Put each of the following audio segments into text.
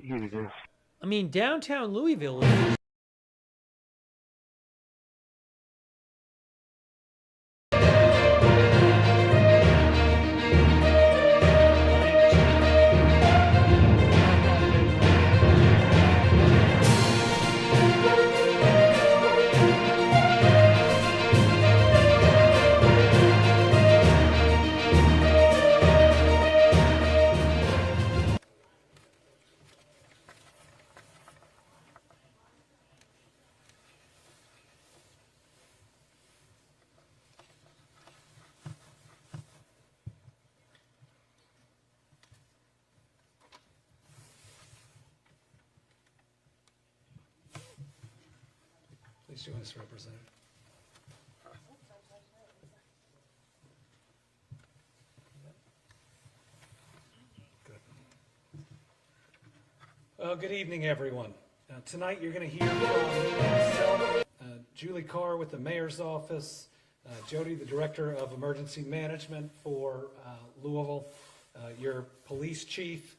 here it is. I mean, downtown Louisville is Please join us, Representative. Good. Good evening, everyone. Tonight you're going to hear from myself, Julie Carr with the Mayor's Office, Jody, the Director of Emergency Management for Louisville, your Police Chief,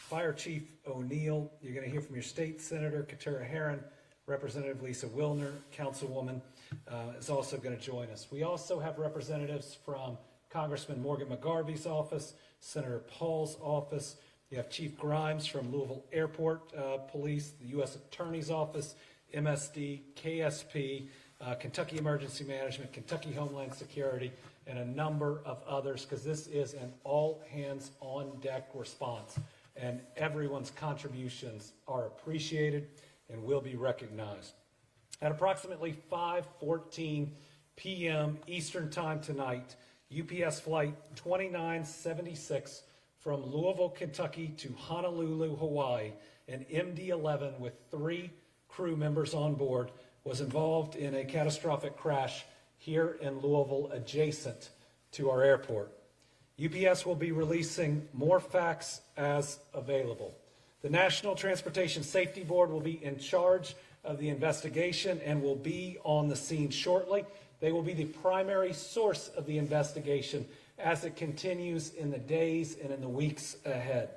Fire Chief O'Neill. You're going to hear from your State Senator, Katara Herron. Representative Lisa Wilner, Councilwoman, is also going to join us. We also have representatives from Congressman Morgan McGarvey's office, Senator Paul's office. You have Chief Grimes from Louisville Airport Police, the U.S. Attorney's Office, MSD, KSP, Kentucky Emergency Management, Kentucky Homeland Security, and a number of others, because this is an all-hands-on-deck response, and everyone's contributions are appreciated and will be recognized. At approximately 5:14 p.m. Eastern Time tonight, UPS Flight 2976 from Louisville, Kentucky to Honolulu, Hawaii, an MD-11 with 3 crew members on board was involved in a catastrophic crash here in Louisville adjacent to our airport. UPS will be releasing more facts as available. The National Transportation Safety Board will be in charge of the investigation and will be on the scene shortly. They will be the primary source of the investigation as it continues in the days and in the weeks ahead.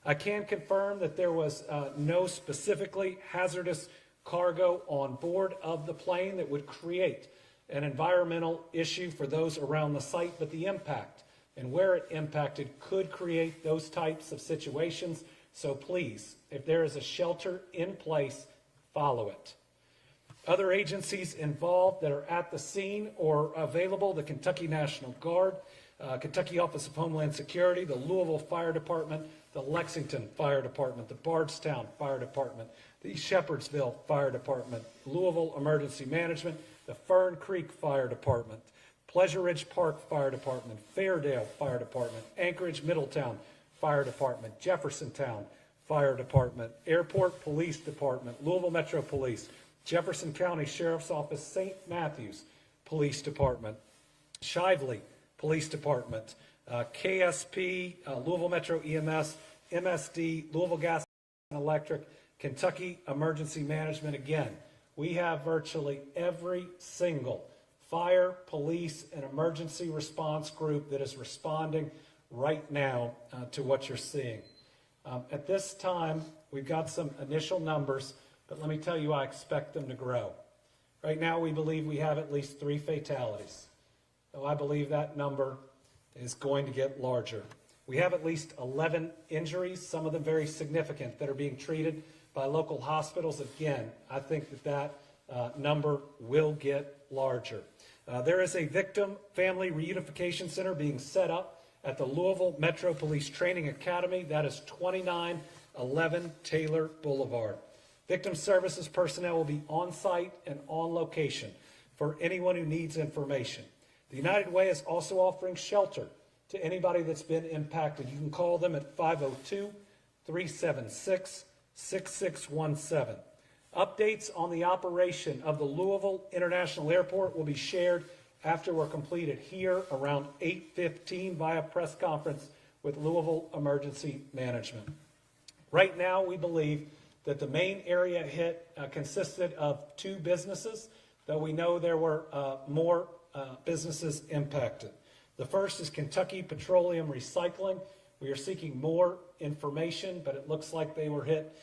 I can confirm that there was no specifically hazardous cargo on board of the plane that would create an environmental issue for those around the site, but the impact and where it impacted could create those types of situations. So please, if there is a shelter in place, follow it. Other agencies involved that are at the scene or available: the Kentucky National Guard, Kentucky Office of Homeland Security, the Louisville Fire Department, the Lexington Fire Department, the Bardstown Fire Department, the Shepherdsville Fire Department, Louisville Emergency Management, the Fern Creek Fire Department, Pleasure Ridge Park Fire Department, Fairdale Fire Department, Anchorage Middletown Fire Department, Jeffersontown Fire Department, Airport Police Department, Louisville Metro Police, Jefferson County Sheriff's Office, St. Matthews Police Department, Shively Police Department, KSP, Louisville Metro EMS, MSD, Louisville Gas and Electric, Kentucky Emergency Management. Again, we have virtually every single fire, police, and emergency response group that is responding right now to what you're seeing. At this time, we've got some initial numbers, but let me tell you, I expect them to grow. Right now, we believe we have at least 3 fatalities. So I believe that number is going to get larger. We have at least 11 injuries, some of them very significant, that are being treated by local hospitals. Again, I think that number will get larger. There is a victim family reunification center being set up at the Louisville Metro Police Training Academy. That is 2911 Taylor Boulevard. Victim services personnel will be on site and on location for anyone who needs information. The United Way is also offering shelter to anybody that's been impacted. You can call them at 502-376-6617. Updates on the operation of the Louisville International Airport will be shared after we're completed here around 8:15 via press conference with Louisville Emergency Management. Right now, we believe that the main area hit consisted of 2 businesses, though we know there were more businesses impacted. The first is Kentucky Petroleum Recycling. We are seeking more information, but it looks like they were hit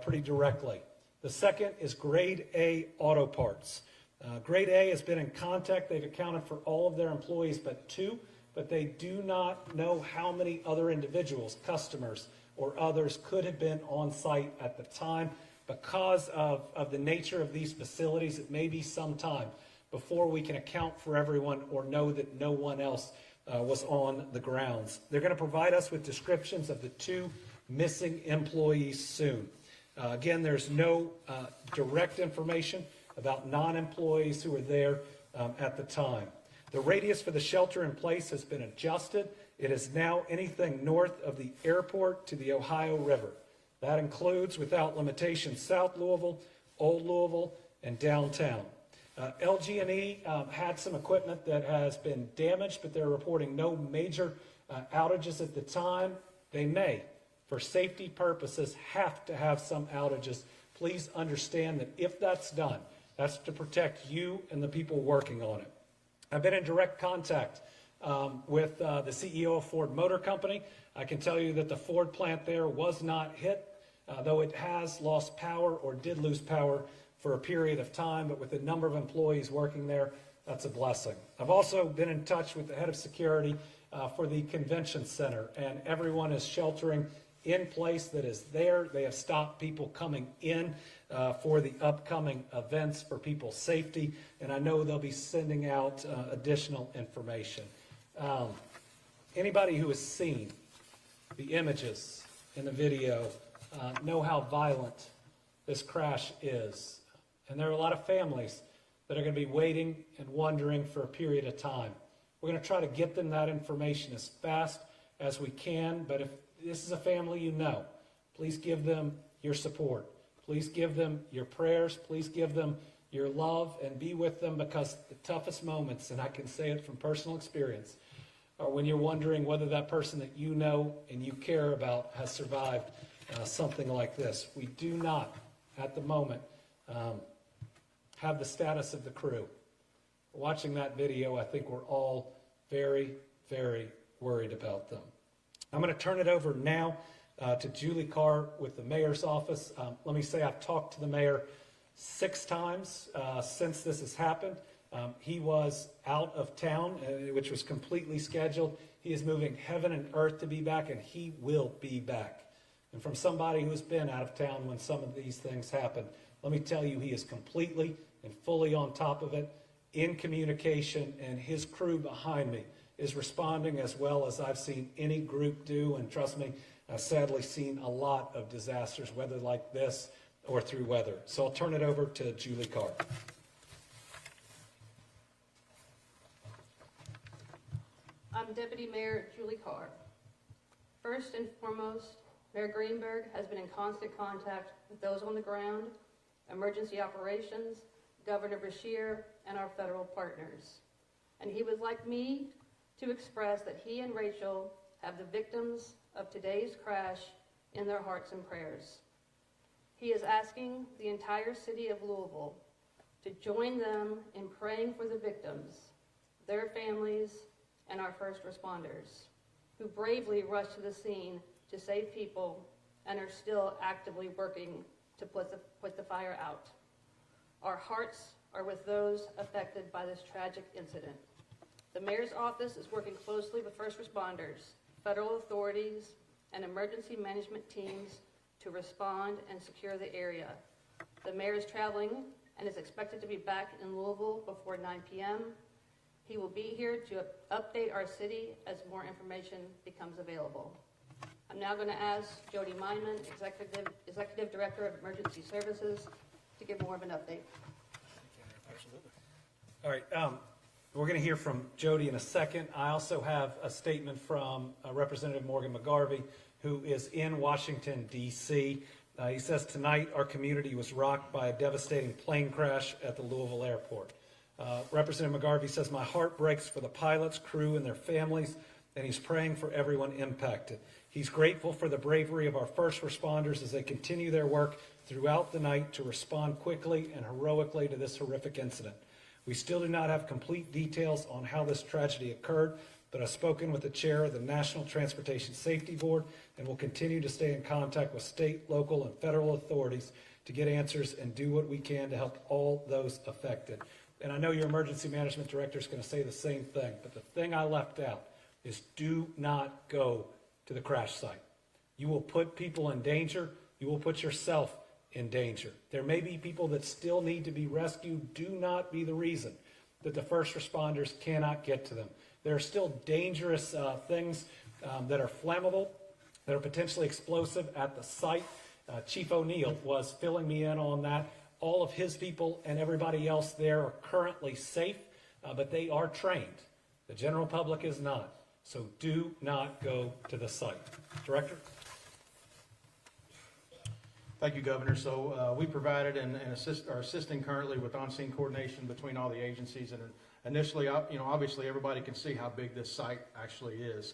pretty directly. The second is Grade A Auto Parts. Grade A has been in contact. They've accounted for all of their employees but 2, but they do not know how many other individuals, customers, or others could have been on site at the time. Because of the nature of these facilities, it may be some time before we can account for everyone or know that no one else was on the grounds. They're going to provide us with descriptions of the 2 missing employees soon. Again, there's no direct information about non-employees who were there at the time. The radius for the shelter in place has been adjusted. It is now anything north of the airport to the Ohio River. That includes, without limitation, South Louisville, Old Louisville, and downtown. LG&E had some equipment that has been damaged, but they're reporting no major outages at the time. They may, for safety purposes, have to have some outages. Please understand that if that's done, that's to protect you and the people working on it. I've been in direct contact with the CEO of Ford Motor Company. I can tell you that the Ford plant there was not hit, though it has lost power or did lose power for a period of time, but with the number of employees working there, that's a blessing. I've also been in touch with the head of security for the convention center, and everyone is sheltering in place that is there. They have stopped people coming in for the upcoming events for people's safety, and I know they'll be sending out additional information. Anybody who has seen the images in the video know how violent this crash is. And there are a lot of families that are going to be waiting and wondering for a period of time. We're going to try to get them that information as fast as we can, but if this is a family you know, please give them your support. Please give them your prayers. Please give them your love and be with them, because the toughest moments, and I can say it from personal experience, are when you're wondering whether that person that you know and you care about has survived something like this. We do not, at the moment, have the status of the crew. Watching that video, I think we're all very, very worried about them. I'm going to turn it over now to Julie Carr with the mayor's office. Let me say I've talked to the mayor 6 times since this has happened. He was out of town, which was completely scheduled. He is moving heaven and earth to be back, and he will be back. And from somebody who's been out of town when some of these things happen, let me tell you, he is completely and fully on top of it, in communication, and his crew behind me is responding as well as I've seen any group do. And trust me, I've sadly seen a lot of disasters, whether like this or through weather. So I'll turn it over to Julie Carr. I'm Deputy Mayor Julie Carr. First and foremost, Mayor Greenberg has been in constant contact with those on the ground, emergency operations, Governor Beshear, and our federal partners. And he would like me to express that he and Rachel have the victims of today's crash in their hearts and prayers. He is asking the entire city of Louisville to join them in praying for the victims, their families, and our first responders, who bravely rushed to the scene to save people and are still actively working to put the fire out. Our hearts are with those affected by this tragic incident. The mayor's office is working closely with first responders, federal authorities, and emergency management teams to respond and secure the area. The mayor is traveling and is expected to be back in Louisville before 9 p.m. He will be here to update our city as more information becomes available. I'm now going to ask Jody Meinman, Executive Director of Emergency Services, to give more of an update. Absolutely. All right, we're going to hear from Jody in a second. I also have a statement from Representative Morgan McGarvey, who is in Washington, D.C. He says, tonight our community was rocked by a devastating plane crash at the Louisville airport. Representative McGarvey says, my heart breaks for the pilots, crew, and their families, and he's praying for everyone impacted. He's grateful for the bravery of our first responders as they continue their work throughout the night to respond quickly and heroically to this horrific incident. We still do not have complete details on how this tragedy occurred, but I've spoken with the chair of the National Transportation Safety Board and will continue to stay in contact with state, local, and federal authorities to get answers and do what we can to help all those affected. And I know your emergency management director is going to say the same thing, but the thing I left out is do not go to the crash site. You will put people in danger. You will put yourself in danger. There may be people that still need to be rescued. Do not be the reason that the first responders cannot get to them. There are still dangerous things that are flammable, that are potentially explosive at the site. Chief O'Neill was filling me in on that. All of his people and everybody else there are currently safe, but they are trained. The general public is not. So do not go to the site. Director? Thank you, Governor. So we provided and are assisting currently with on-scene coordination between all the agencies. And initially, obviously everybody can see how big this site actually is.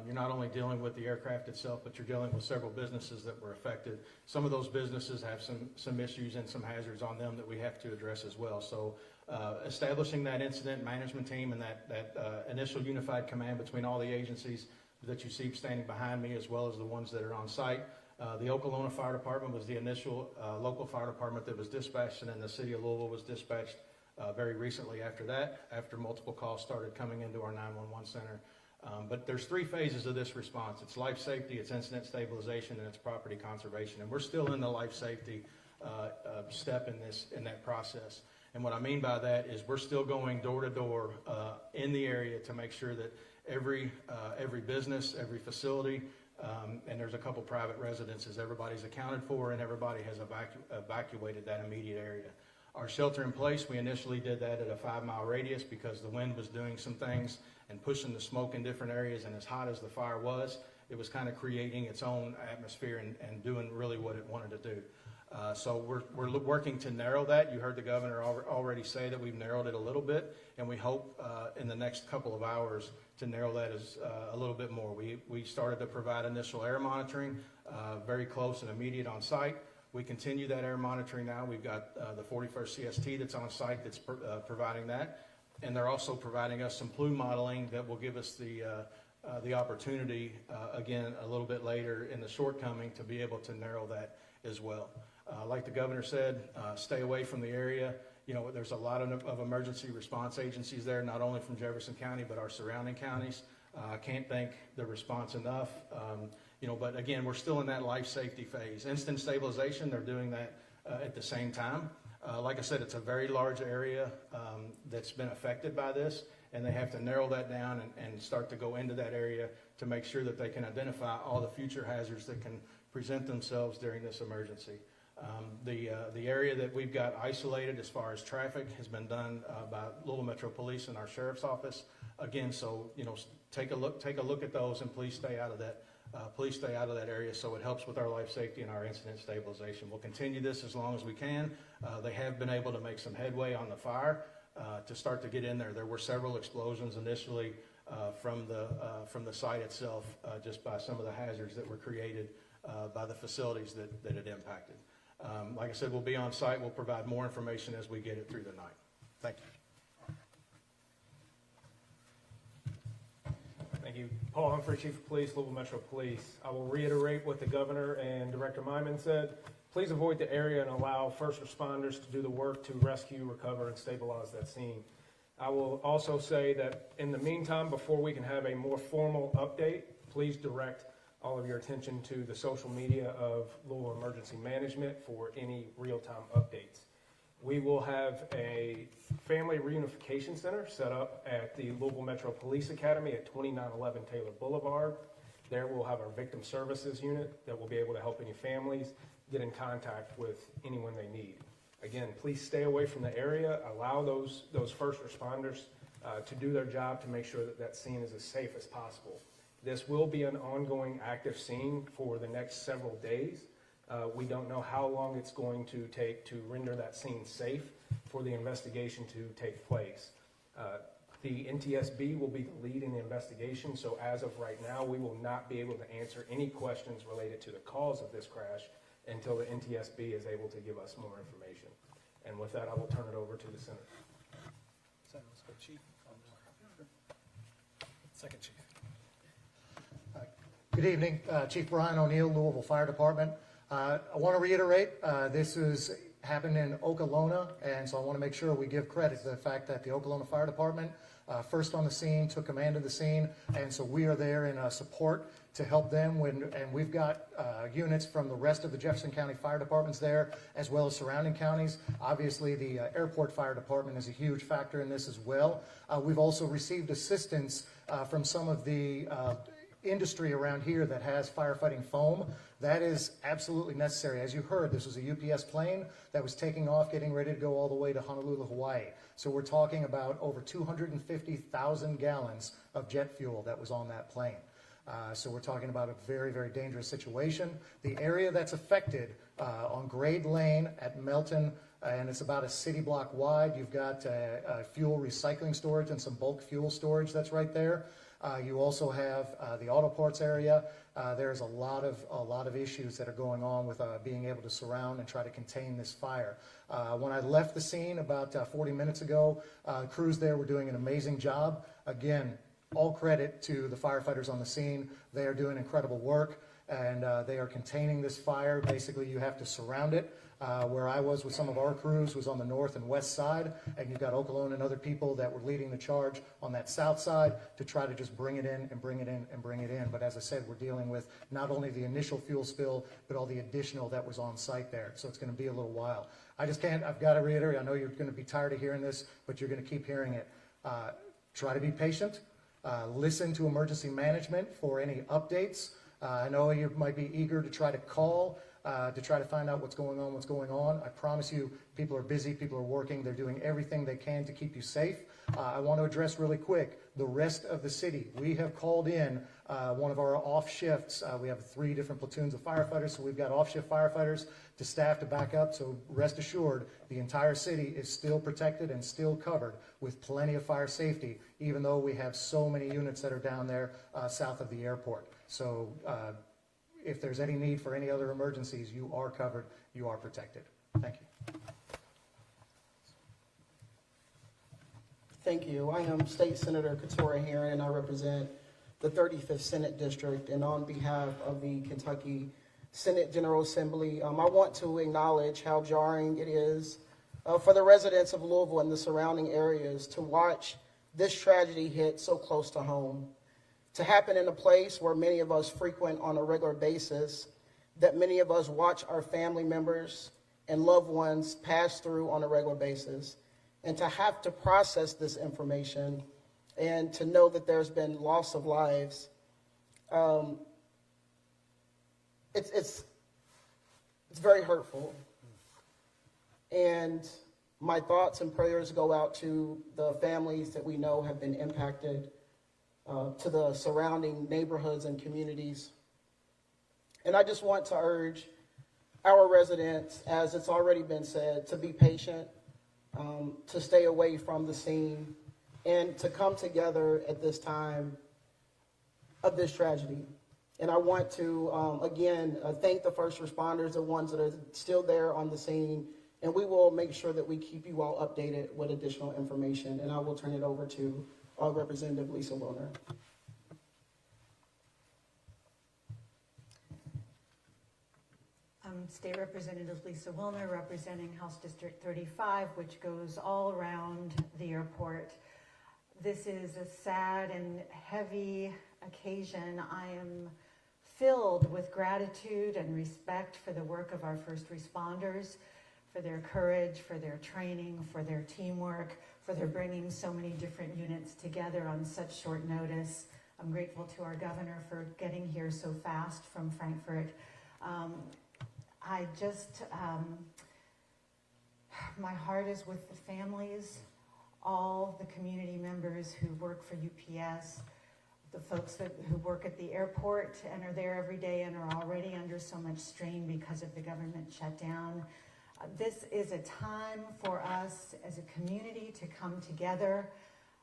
You're not only dealing with the aircraft itself, but you're dealing with several businesses that were affected. Some of those businesses have some issues and some hazards on them that we have to address as well. So establishing that incident management team and that initial unified command between all the agencies that you see standing behind me, as well as the ones that are on site. The Okolona Fire Department was the initial local fire department that was dispatched, and then the city of Louisville was dispatched very recently after that, after multiple calls started coming into our 911 center. But there's three phases of this response. It's life safety, it's incident stabilization, and it's property conservation. And we're still in the life safety step in that process. And what I mean by that is we're still going door to door in the area to make sure that every business, every facility, and there's a couple private residences, everybody's accounted for and everybody has evacuated that immediate area. Our shelter in place, we initially did that at a 5-mile radius because the wind was doing some things and pushing the smoke in different areas, and as hot as the fire was, it was kind of creating its own atmosphere and doing really what it wanted to do. So we're working to narrow that. You heard the governor already say that we've narrowed it a little bit, and we hope in the next couple of hours to narrow that a little bit more. We started to provide initial air monitoring, very close and immediate on site. We continue that air monitoring now. We've got the 41st CST that's on site that's providing that, and they're also providing us some plume modeling that will give us the opportunity, again, a little bit later in the shortcoming to be able to narrow that as well. Like the governor said, stay away from the area. You know, there's a lot of emergency response agencies there, not only from Jefferson County, but our surrounding counties. I can't thank the response enough. But again, we're still in that life safety phase. Instant stabilization, they're doing that at the same time. Like I said, it's a very large area that's been affected by this, and they have to narrow that down and start to go into that area to make sure that they can identify all the future hazards that can present themselves during this emergency. The area that we've got isolated as far as traffic has been done by Louisville Metro Police and our sheriff's office. Again, so take a look at those, and please stay out of that. Please stay out of that area so it helps with our life safety and our incident stabilization. We'll continue this as long as we can. They have been able to make some headway on the fire to start to get in there. There were several explosions initially from the site itself, just by some of the hazards that were created by the facilities that it impacted. Like I said, we'll be on site. We'll provide more information as we get it through the night. Thank you. Thank you. Paul Humphrey, Chief of Police, Louisville Metro Police. I will reiterate what the Governor and Director Myman said. Please avoid the area and allow first responders to do the work to rescue, recover, and stabilize that scene. I will also say that in the meantime, before we can have a more formal update, please direct all of your attention to the social media of Louisville Emergency Management for any real-time updates. We will have a family reunification center set up at the Louisville Metro Police Academy at 2911 Taylor Boulevard. There we'll have our victim services unit that will be able to help any families get in contact with anyone they need. Again, please stay away from the area. Allow those first responders to do their job to make sure that that scene is as safe as possible. This will be an ongoing active scene for the next several days. We don't know how long it's going to take to render that scene safe for the investigation to take place. The NTSB will be the lead in the investigation, so as of right now, we will not be able to answer any questions related to the cause of this crash until the NTSB is able to give us more information. And with that, I will turn it over to the Senator. Let's go, Chief. Second chief. Good evening, Chief Brian O'Neill, Louisville Fire Department. I want to reiterate, this happened in Okolona, and so I want to make sure we give credit to the fact that the Okolona Fire Department first on the scene, took command of the scene, and so we are there in support to help them and we've got units from the rest of the Jefferson County Fire Departments there, as well as surrounding counties. Obviously, the Airport Fire Department is a huge factor in this as well. We've also received assistance from some of the industry around here that has firefighting foam. That is absolutely necessary. As you heard, this was a UPS plane that was taking off, getting ready to go all the way to Honolulu, Hawaii. So we're talking about over 250,000 gallons of jet fuel that was on that plane. So we're talking about a very, very dangerous situation. The area that's affected on Grade Lane at Melton, and it's about a city block wide. You've got fuel recycling storage and some bulk fuel storage that's right there. You also have the auto parts area. There's a lot of issues that are going on with being able to surround and try to contain this fire. When I left the scene about 40 minutes ago, crews there were doing an amazing job. Again, all credit to the firefighters on the scene. They are doing incredible work, and they are containing this fire. Basically, you have to surround it. Where I was with some of our crews was on the north and west side, and you've got Okolona and other people that were leading the charge on that south side to try to just bring it in and bring it in and bring it in. But as I said, we're dealing with not only the initial fuel spill, but all the additional that was on site there. So it's going to be a little while. I've got to reiterate, I know you're going to be tired of hearing this, but you're going to keep hearing it. Try to be patient. Listen to emergency management for any updates. I know you might be eager to try to call to try to find out what's going on. I promise you, people are busy, people are working, they're doing everything they can to keep you safe. I want to address really quick the rest of the city. We have called in one of our off shifts. We have 3 different platoons of firefighters, so we've got off shift firefighters to staff to back up. So rest assured, the entire city is still protected and still covered with plenty of fire safety, even though we have so many units that are down there south of the airport. So if there's any need for any other emergencies, you are covered, you are protected. Thank you. Thank you. I am State Senator Katora Herron, and I represent the 35th Senate District. And on behalf of the Kentucky Senate General Assembly, I want to acknowledge how jarring it is for the residents of Louisville and the surrounding areas to watch this tragedy hit so close to home. To happen in a place where many of us frequent on a regular basis, that many of us watch our family members and loved ones pass through on a regular basis, and to have to process this information and to know that there's been loss of lives, it's very hurtful. And my thoughts and prayers go out to the families that we know have been impacted, to the surrounding neighborhoods and communities. And I just want to urge our residents, as it's already been said, to be patient, to stay away from the scene, and to come together at this time of this tragedy. And I want to, again, thank the first responders, the ones that are still there on the scene, and we will make sure that we keep you all updated with additional information. And I will turn it over to Representative Lisa Wilner. State Representative Lisa Wilner, representing House District 35, which goes all around the airport. This is a sad and heavy occasion. I am filled with gratitude and respect for the work of our first responders, for their courage, for their training, for their teamwork, for their bringing so many different units together on such short notice. I'm grateful to our governor for getting here so fast from Frankfurt. My heart is with the families, all the community members who work for UPS, the folks who work at the airport and are there every day and are already under so much strain because of the government shutdown. This is a time for us as a community to come together.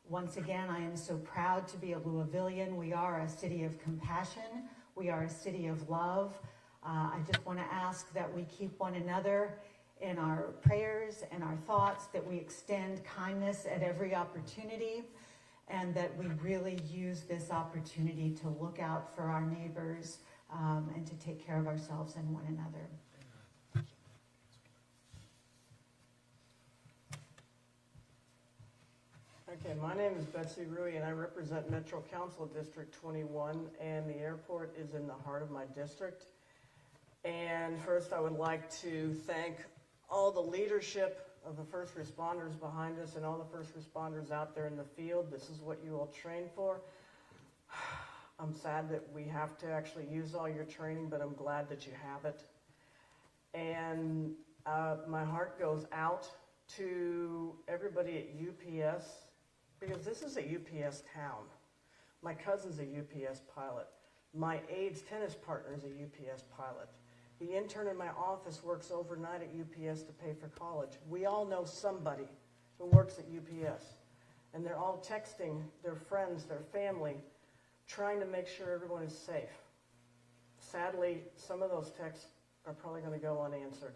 Once again, I am so proud to be a Louisvillian. We are a city of compassion. We are a city of love. I just want to ask that we keep one another in our prayers and our thoughts, that we extend kindness at every opportunity, and that we really use this opportunity to look out for our neighbors and to take care of ourselves and one another. Okay, my name is Betsy Rui, and I represent Metro Council District 21, and the airport is in the heart of my district. And first, I would like to thank all the leadership of the first responders behind us and all the first responders out there in the field. This is what you all train for. I'm sad that we have to actually use all your training, but I'm glad that you have it. And my heart goes out to everybody at UPS, because this is a UPS town. My cousin's a UPS pilot. My aide's tennis partner is a UPS pilot. The intern in my office works overnight at UPS to pay for college. We all know somebody who works at UPS. And they're all texting their friends, their family, trying to make sure everyone is safe. Sadly, some of those texts are probably going to go unanswered.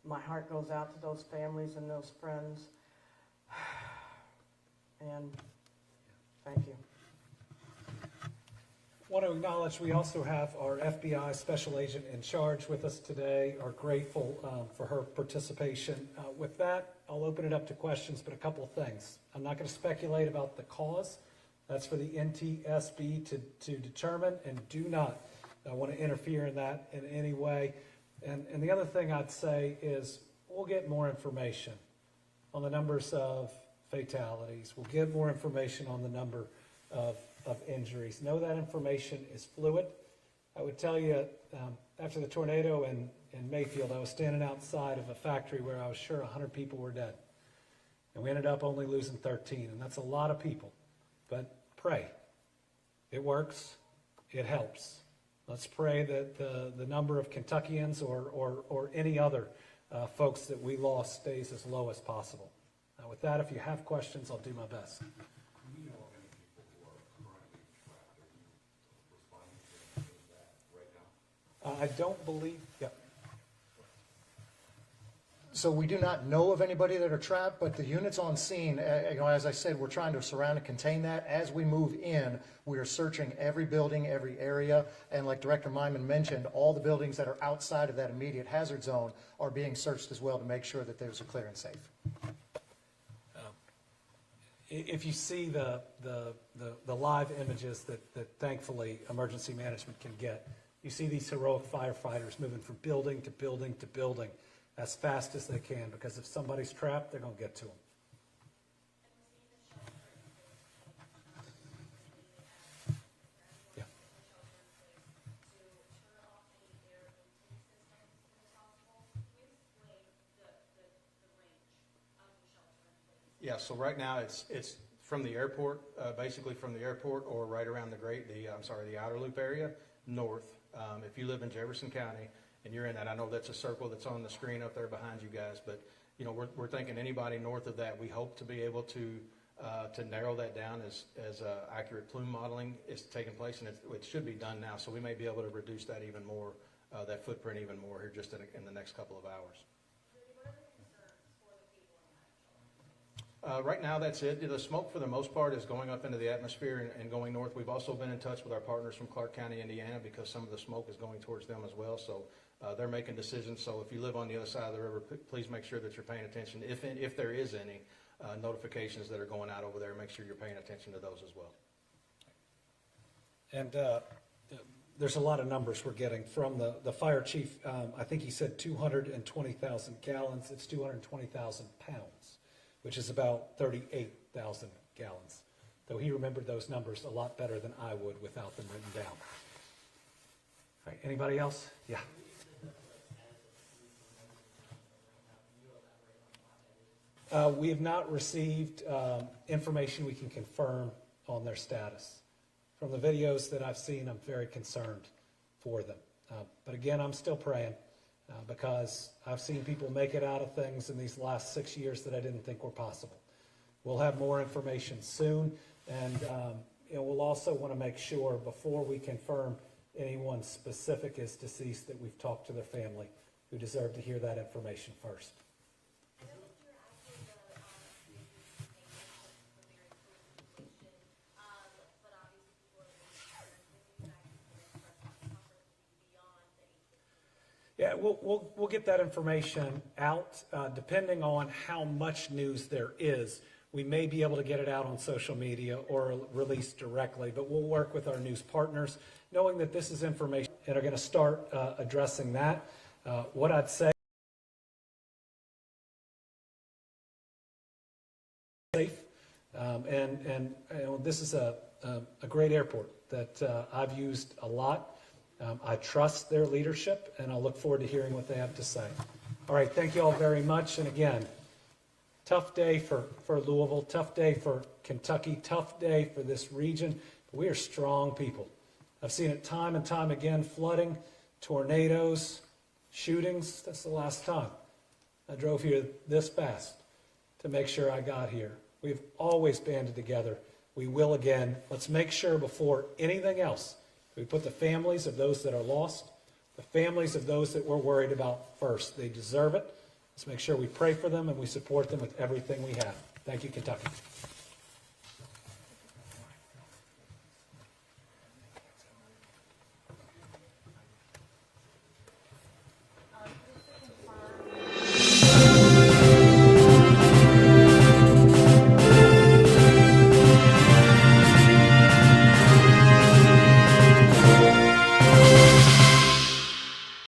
My heart goes out to those families and those friends. And thank you. I want to acknowledge we also have our FBI Special Agent in charge with us today. Are grateful for her participation. With that, I'll open it up to questions, but a couple of things. I'm not going to speculate about the cause. That's for the NTSB to determine, and do not want to interfere in that in any way. And the other thing I'd say is we'll get more information on the numbers of fatalities. We'll get more information on the number of injuries. Know that information is fluid. I would tell you, after the tornado in Mayfield, I was standing outside of a factory where I was sure 100 people were dead. And we ended up only losing 13, and that's a lot of people. But pray. It works. It helps. Let's pray that the number of Kentuckians or any other folks that we lost stays as low as possible. With that, if you have questions, I'll do my best. I don't believe, yeah. So we do not know of anybody that are trapped, but the units on scene, as I said, we're trying to surround and contain that. As we move in, we are searching every building, every area, and like Director Myman mentioned, all the buildings that are outside of that immediate hazard zone are being searched as well to make sure that those are clear and safe. If you see the live images that thankfully emergency management can get, you see these heroic firefighters moving from building to building to building as fast as they can, because if somebody's trapped, they're going to get to them. Yeah. Yeah, so right now it's from the airport, basically from the airport or right around the outer loop area, north. If you live in Jefferson County and you're in that, I know that's a circle that's on the screen up there behind you guys, but you know, we're thinking anybody north of that, we hope to be able to narrow that down as accurate plume modeling is taking place, and it should be done now. So we may be able to reduce that even more, that footprint even more here just in the next couple of hours. Right now, that's it. The smoke, for the most part, is going up into the atmosphere and going north. We've also been in touch with our partners from Clark County, Indiana, because some of the smoke is going towards them as well. So they're making decisions. So if you live on the other side of the river, please make sure that you're paying attention. If there is any notifications that are going out over there, make sure you're paying attention to those as well. And there's a lot of numbers we're getting from the fire chief. I think he said 220,000 gallons. It's 220,000 pounds, which is about 38,000 gallons. Though he remembered those numbers a lot better than I would without them written down. All right, anybody else? Yeah. We have not received information we can confirm on their status. From the videos that I've seen, I'm very concerned for them. But again, I'm still praying. Because I've seen people make it out of things in these last 6 years that I didn't think were possible. We'll have more information soon, and we'll also want to make sure before we confirm anyone specific is deceased that we've talked to their family, who deserve to hear that information first. Yeah, we'll get that information out, depending on how much news there is. We may be able to get it out on social media or release directly, but we'll work with our news partners, knowing that this is information and are going to start addressing that. What I'd say, safe, and you know, this is a great airport that I've used a lot. I trust their leadership, and I'll look forward to hearing what they have to say. All right, thank you all very much. And again, tough day for Louisville, tough day for Kentucky, tough day for this region. But we are strong people. I've seen it time and time again, flooding, tornadoes, shootings. That's the last time I drove here this fast to make sure I got here. We've always banded together. We will again. Let's make sure before anything else, we put the families of those that are lost, the families of those that we're worried about first. They deserve it. Let's make sure we pray for them and we support them with everything we have. Thank you, Kentucky.